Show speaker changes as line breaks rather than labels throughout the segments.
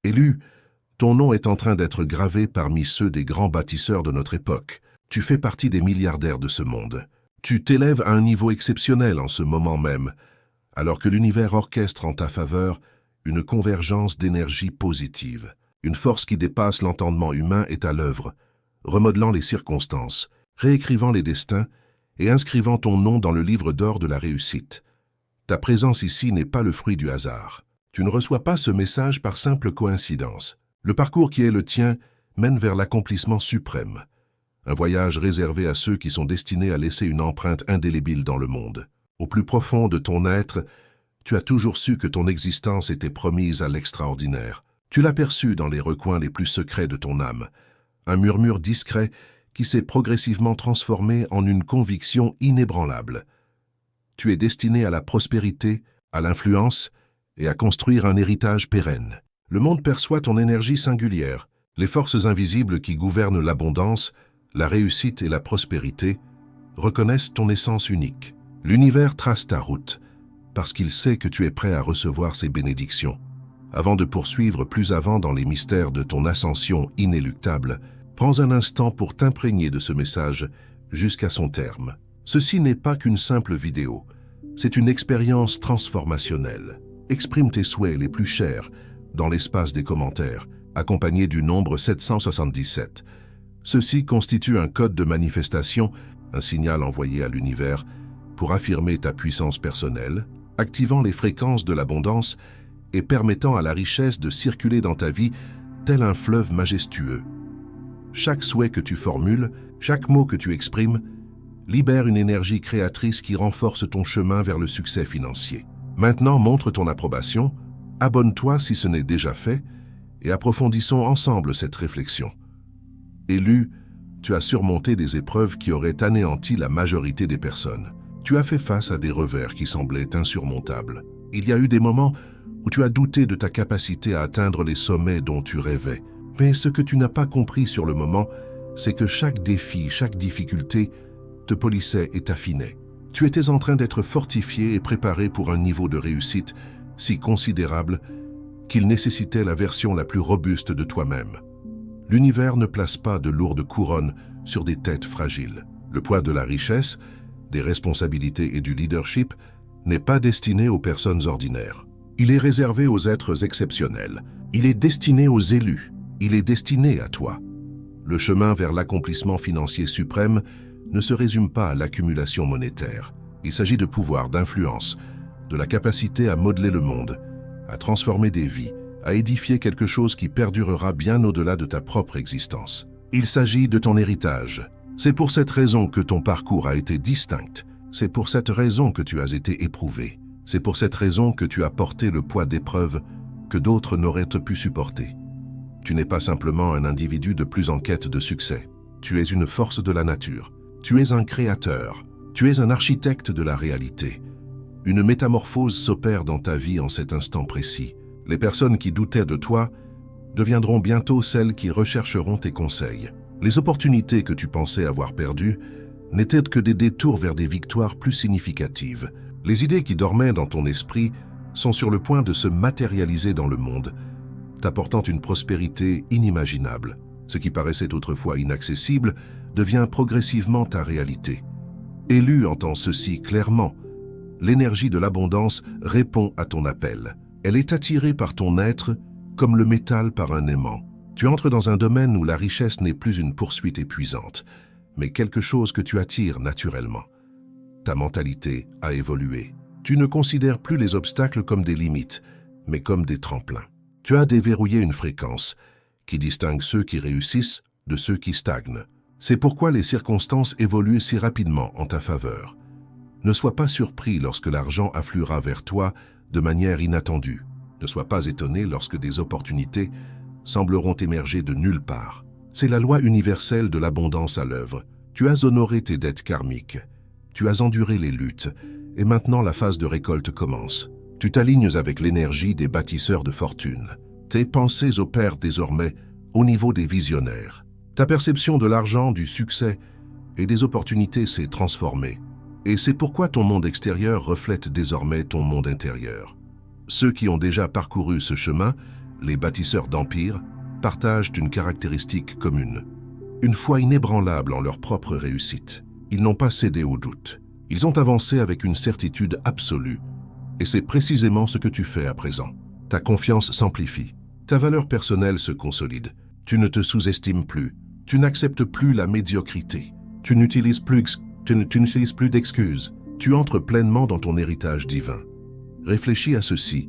Élu, ton nom est en train d'être gravé parmi ceux des grands bâtisseurs de notre époque. Tu fais partie des milliardaires de ce monde. Tu t'élèves à un niveau exceptionnel en ce moment même, alors que l'univers orchestre en ta faveur une convergence d'énergie positive. Une force qui dépasse l'entendement humain est à l'œuvre, remodelant les circonstances, réécrivant les destins et inscrivant ton nom dans le livre d'or de la réussite. Ta présence ici n'est pas le fruit du hasard. Tu ne reçois pas ce message par simple coïncidence. Le parcours qui est le tien mène vers l'accomplissement suprême. Un voyage réservé à ceux qui sont destinés à laisser une empreinte indélébile dans le monde. Au plus profond de ton être, tu as toujours su que ton existence était promise à l'extraordinaire. Tu l'as perçu dans les recoins les plus secrets de ton âme. Un murmure discret qui s'est progressivement transformé en une conviction inébranlable. Tu es destiné à la prospérité, à l'influence et à construire un héritage pérenne. Le monde perçoit ton énergie singulière. Les forces invisibles qui gouvernent l'abondance, la réussite et la prospérité reconnaissent ton essence unique. L'univers trace ta route parce qu'il sait que tu es prêt à recevoir ses bénédictions. Avant de poursuivre plus avant dans les mystères de ton ascension inéluctable, prends un instant pour t'imprégner de ce message jusqu'à son terme. Ceci n'est pas qu'une simple vidéo, c'est une expérience transformationnelle. Exprime tes souhaits les plus chers dans l'espace des commentaires, accompagné du nombre 777. Ceci constitue un code de manifestation, un signal envoyé à l'univers pour affirmer ta puissance personnelle, activant les fréquences de l'abondance et permettant à la richesse de circuler dans ta vie tel un fleuve majestueux. Chaque souhait que tu formules, chaque mot que tu exprimes, libère une énergie créatrice qui renforce ton chemin vers le succès financier. Maintenant, montre ton approbation, abonne-toi si ce n'est déjà fait, et approfondissons ensemble cette réflexion. Élu, tu as surmonté des épreuves qui auraient anéanti la majorité des personnes. Tu as fait face à des revers qui semblaient insurmontables. Il y a eu des moments où tu as douté de ta capacité à atteindre les sommets dont tu rêvais. Mais ce que tu n'as pas compris sur le moment, c'est que chaque défi, chaque difficulté te polissait et t'affinait. Tu étais en train d'être fortifié et préparé pour un niveau de réussite si considérable qu'il nécessitait la version la plus robuste de toi-même. L'univers ne place pas de lourdes couronnes sur des têtes fragiles. Le poids de la richesse, des responsabilités et du leadership n'est pas destiné aux personnes ordinaires. Il est réservé aux êtres exceptionnels. Il est destiné aux élus. Il est destiné à toi. Le chemin vers l'accomplissement financier suprême ne se résume pas à l'accumulation monétaire. Il s'agit de pouvoir, d'influence, de la capacité à modeler le monde, à transformer des vies, à édifier quelque chose qui perdurera bien au-delà de ta propre existence. Il s'agit de ton héritage. C'est pour cette raison que ton parcours a été distinct. C'est pour cette raison que tu as été éprouvé. C'est pour cette raison que tu as porté le poids d'épreuves que d'autres n'auraient pu supporter. Tu n'es pas simplement un individu de plus en quête de succès. Tu es une force de la nature. Tu es un créateur. Tu es un architecte de la réalité. Une métamorphose s'opère dans ta vie en cet instant précis. Les personnes qui doutaient de toi deviendront bientôt celles qui rechercheront tes conseils. Les opportunités que tu pensais avoir perdues n'étaient que des détours vers des victoires plus significatives. Les idées qui dormaient dans ton esprit sont sur le point de se matérialiser dans le monde, t'apportant une prospérité inimaginable. Ce qui paraissait autrefois inaccessible devient progressivement ta réalité. Élu entend ceci clairement. L'énergie de l'abondance répond à ton appel. Elle est attirée par ton être comme le métal par un aimant. Tu entres dans un domaine où la richesse n'est plus une poursuite épuisante, mais quelque chose que tu attires naturellement. Ta mentalité a évolué. Tu ne considères plus les obstacles comme des limites, mais comme des tremplins. Tu as déverrouillé une fréquence qui distingue ceux qui réussissent de ceux qui stagnent. C'est pourquoi les circonstances évoluent si rapidement en ta faveur. Ne sois pas surpris lorsque l'argent affluera vers toi de manière inattendue. Ne sois pas étonné lorsque des opportunités sembleront émerger de nulle part. C'est la loi universelle de l'abondance à l'œuvre. Tu as honoré tes dettes karmiques. Tu as enduré les luttes. Et maintenant la phase de récolte commence. Tu t'alignes avec l'énergie des bâtisseurs de fortune. Tes pensées opèrent désormais au niveau des visionnaires. Ta perception de l'argent, du succès et des opportunités s'est transformée. Et c'est pourquoi ton monde extérieur reflète désormais ton monde intérieur. Ceux qui ont déjà parcouru ce chemin les bâtisseurs d'empires, partagent une caractéristique commune. Une foi inébranlable en leur propre réussite. Ils n'ont pas cédé au doute. Ils ont avancé avec une certitude absolue. Et c'est précisément ce que tu fais à présent. Ta confiance s'amplifie. Ta valeur personnelle se consolide. Tu ne te sous-estimes plus. Tu n'acceptes plus la médiocrité. Tu n'utilises plus d'excuses. Tu entres pleinement dans ton héritage divin. Réfléchis à ceci.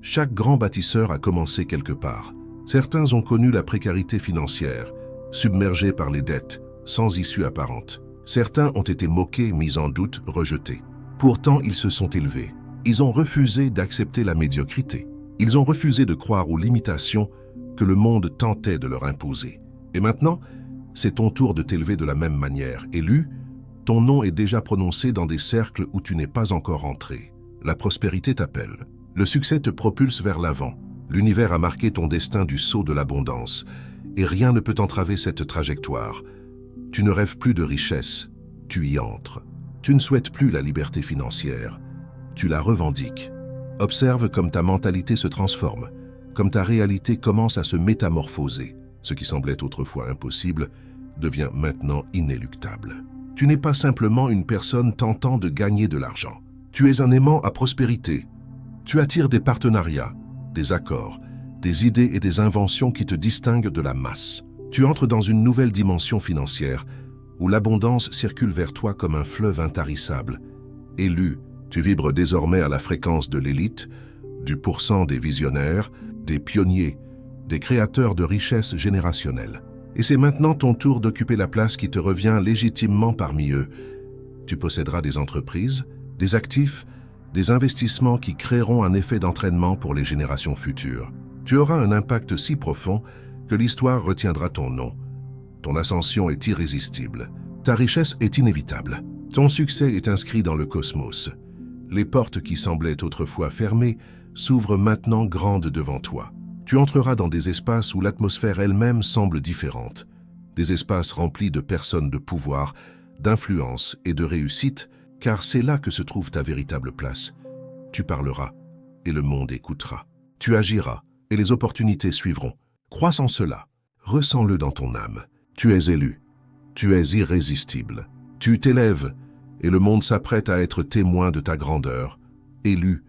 Chaque grand bâtisseur a commencé quelque part. Certains ont connu la précarité financière, submergés par les dettes, sans issue apparente. Certains ont été moqués, mis en doute, rejetés. Pourtant, ils se sont élevés. Ils ont refusé d'accepter la médiocrité. Ils ont refusé de croire aux limitations que le monde tentait de leur imposer. Et maintenant, c'est ton tour de t'élever de la même manière. Élu, ton nom est déjà prononcé dans des cercles où tu n'es pas encore entré. La prospérité t'appelle. Le succès te propulse vers l'avant. L'univers a marqué ton destin du sceau de l'abondance. Et rien ne peut entraver cette trajectoire. Tu ne rêves plus de richesse, tu y entres. Tu ne souhaites plus la liberté financière, tu la revendiques. Observe comme ta mentalité se transforme, comme ta réalité commence à se métamorphoser. Ce qui semblait autrefois impossible devient maintenant inéluctable. Tu n'es pas simplement une personne tentant de gagner de l'argent. Tu es un aimant à prospérité. Tu attires des partenariats, des accords, des idées et des inventions qui te distinguent de la masse. Tu entres dans une nouvelle dimension financière où l'abondance circule vers toi comme un fleuve intarissable. Élu, tu vibres désormais à la fréquence de l'élite, du pourcent des visionnaires, des pionniers, des créateurs de richesses générationnelles. Et c'est maintenant ton tour d'occuper la place qui te revient légitimement parmi eux. Tu posséderas des entreprises, des actifs, des investissements qui créeront un effet d'entraînement pour les générations futures. Tu auras un impact si profond que l'histoire retiendra ton nom. Ton ascension est irrésistible. Ta richesse est inévitable. Ton succès est inscrit dans le cosmos. Les portes qui semblaient autrefois fermées s'ouvrent maintenant grandes devant toi. Tu entreras dans des espaces où l'atmosphère elle-même semble différente. Des espaces remplis de personnes de pouvoir, d'influence et de réussite, car c'est là que se trouve ta véritable place. Tu parleras et le monde écoutera. Tu agiras et les opportunités suivront. Crois en cela, ressens-le dans ton âme. Tu es élu, tu es irrésistible. Tu t'élèves et le monde s'apprête à être témoin de ta grandeur. Élu,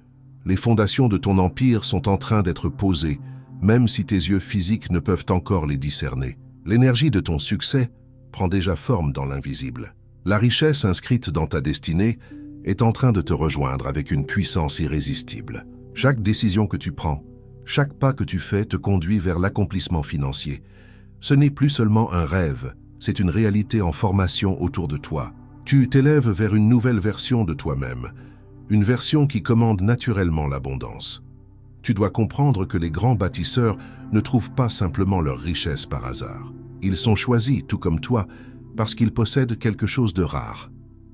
les fondations de ton empire sont en train d'être posées, même si tes yeux physiques ne peuvent encore les discerner. L'énergie de ton succès prend déjà forme dans l'invisible. La richesse inscrite dans ta destinée est en train de te rejoindre avec une puissance irrésistible. Chaque décision que tu prends, chaque pas que tu fais te conduit vers l'accomplissement financier. Ce n'est plus seulement un rêve, c'est une réalité en formation autour de toi. Tu t'élèves vers une nouvelle version de toi-même, une version qui commande naturellement l'abondance. Tu dois comprendre que les grands bâtisseurs ne trouvent pas simplement leur richesse par hasard. Ils sont choisis, tout comme toi, parce qu'ils possèdent quelque chose de rare.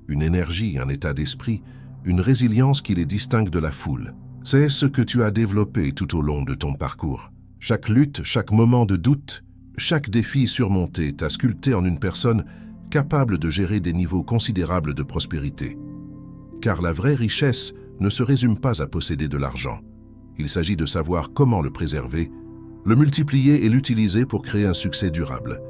Une énergie, un état d'esprit, une résilience qui les distingue de la foule. C'est ce que tu as développé tout au long de ton parcours. Chaque lutte, chaque moment de doute, chaque défi surmonté t'a sculpté en une personne capable de gérer des niveaux considérables de prospérité. Car la vraie richesse ne se résume pas à posséder de l'argent. Il s'agit de savoir comment le préserver, le multiplier et l'utiliser pour créer un succès durable.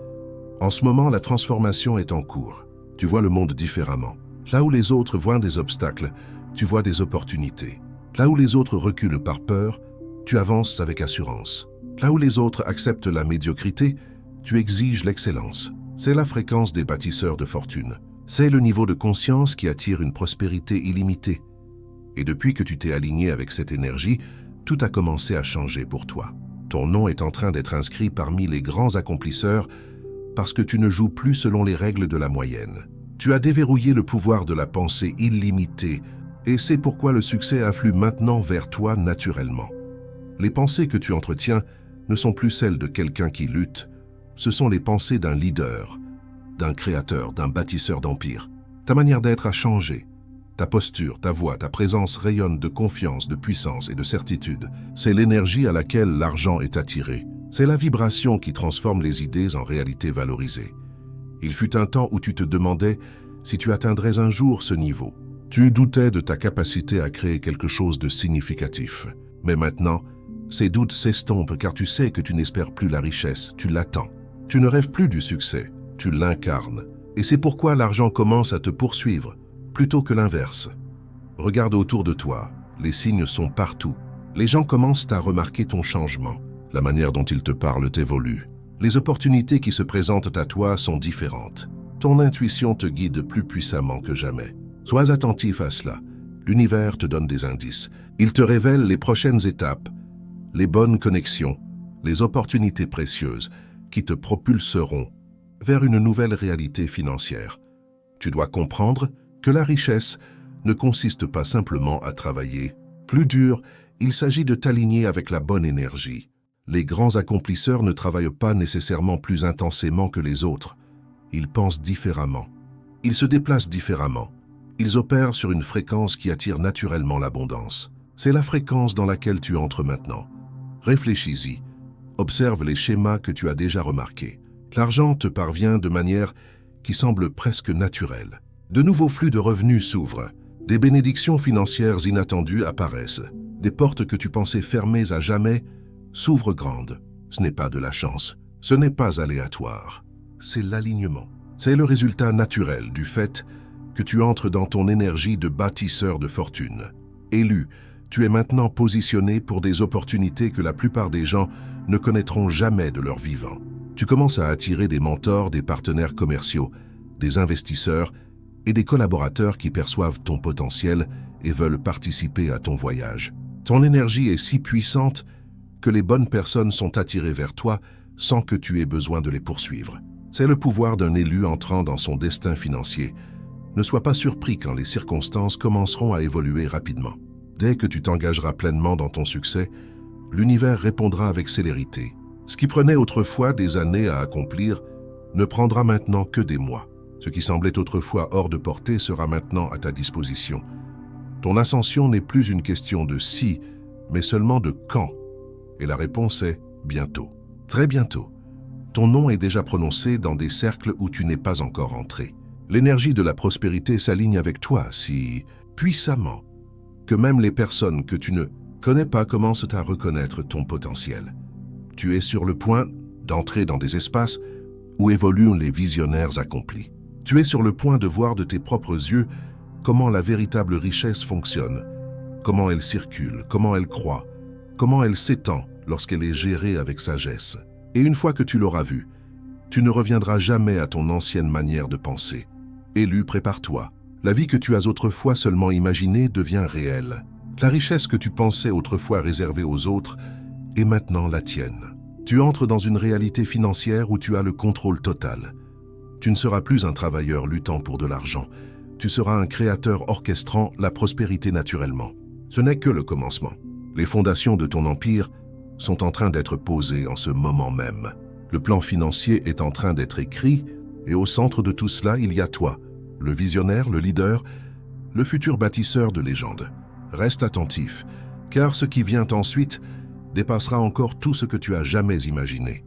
En ce moment, la transformation est en cours. Tu vois le monde différemment. Là où les autres voient des obstacles, tu vois des opportunités. Là où les autres reculent par peur, tu avances avec assurance. Là où les autres acceptent la médiocrité, tu exiges l'excellence. C'est la fréquence des bâtisseurs de fortune. C'est le niveau de conscience qui attire une prospérité illimitée. Et depuis que tu t'es aligné avec cette énergie, tout a commencé à changer pour toi. Ton nom est en train d'être inscrit parmi les grands accomplisseurs parce que tu ne joues plus selon les règles de la moyenne. Tu as déverrouillé le pouvoir de la pensée illimitée et c'est pourquoi le succès afflue maintenant vers toi naturellement. Les pensées que tu entretiens ne sont plus celles de quelqu'un qui lutte, ce sont les pensées d'un leader, d'un créateur, d'un bâtisseur d'empire. Ta manière d'être a changé. Ta posture, ta voix, ta présence rayonnent de confiance, de puissance et de certitude. C'est l'énergie à laquelle l'argent est attiré. C'est la vibration qui transforme les idées en réalité valorisées. Il fut un temps où tu te demandais si tu atteindrais un jour ce niveau. Tu doutais de ta capacité à créer quelque chose de significatif. Mais maintenant, Ces doutes s'estompent car tu sais que tu n'espères plus la richesse, tu l'attends. Tu ne rêves plus du succès, tu l'incarnes. Et c'est pourquoi l'argent commence à te poursuivre, plutôt que l'inverse. Regarde autour de toi, les signes sont partout. Les gens commencent à remarquer ton changement. La manière dont ils te parlent évolue. Les opportunités qui se présentent à toi sont différentes. Ton intuition te guide plus puissamment que jamais. Sois attentif à cela. L'univers te donne des indices. Il te révèle les prochaines étapes, les bonnes connexions, les opportunités précieuses qui te propulseront vers une nouvelle réalité financière. Tu dois comprendre que la richesse ne consiste pas simplement à travailler. Plus dur, il s'agit de t'aligner avec la bonne énergie. Les grands accomplisseurs ne travaillent pas nécessairement plus intensément que les autres. Ils pensent différemment. Ils se déplacent différemment. Ils opèrent sur une fréquence qui attire naturellement l'abondance. C'est la fréquence dans laquelle tu entres maintenant. Réfléchis-y. Observe les schémas que tu as déjà remarqués. L'argent te parvient de manière qui semble presque naturelle. De nouveaux flux de revenus s'ouvrent. Des bénédictions financières inattendues apparaissent. Des portes que tu pensais fermées à jamais s'ouvrent grandes. Ce n'est pas de la chance. Ce n'est pas aléatoire. C'est l'alignement. C'est le résultat naturel du fait que tu entres dans ton énergie de bâtisseur de fortune. Élu, tu es maintenant positionné pour des opportunités que la plupart des gens ne connaîtront jamais de leur vivant. Tu commences à attirer des mentors, des partenaires commerciaux, des investisseurs et des collaborateurs qui perçoivent ton potentiel et veulent participer à ton voyage. Ton énergie est si puissante que les bonnes personnes sont attirées vers toi sans que tu aies besoin de les poursuivre. C'est le pouvoir d'un élu entrant dans son destin financier. Ne sois pas surpris quand les circonstances commenceront à évoluer rapidement. Dès que tu t'engageras pleinement dans ton succès, l'univers répondra avec célérité. Ce qui prenait autrefois des années à accomplir ne prendra maintenant que des mois. Ce qui semblait autrefois hors de portée sera maintenant à ta disposition. Ton ascension n'est plus une question de si, mais seulement de quand. Et la réponse est bientôt. Très bientôt. Ton nom est déjà prononcé dans des cercles où tu n'es pas encore entré. L'énergie de la prospérité s'aligne avec toi si puissamment que même les personnes que tu ne connais pas commencent à reconnaître ton potentiel. Tu es sur le point d'entrer dans des espaces où évoluent les visionnaires accomplis. Tu es sur le point de voir de tes propres yeux comment la véritable richesse fonctionne, comment elle circule, comment elle croît, comment elle s'étend lorsqu'elle est gérée avec sagesse. Et une fois que tu l'auras vu, tu ne reviendras jamais à ton ancienne manière de penser. Élu, prépare-toi. La vie que tu as autrefois seulement imaginée devient réelle. La richesse que tu pensais autrefois réservée aux autres est maintenant la tienne. Tu entres dans une réalité financière où tu as le contrôle total. Tu ne seras plus un travailleur luttant pour de l'argent. Tu seras un créateur orchestrant la prospérité naturellement. Ce n'est que le commencement. Les fondations de ton empire sont en train d'être posées en ce moment même. Le plan financier est en train d'être écrit et au centre de tout cela, il y a toi, le visionnaire, le leader, le futur bâtisseur de légende. Reste attentif, car ce qui vient ensuite dépassera encore tout ce que tu as jamais imaginé.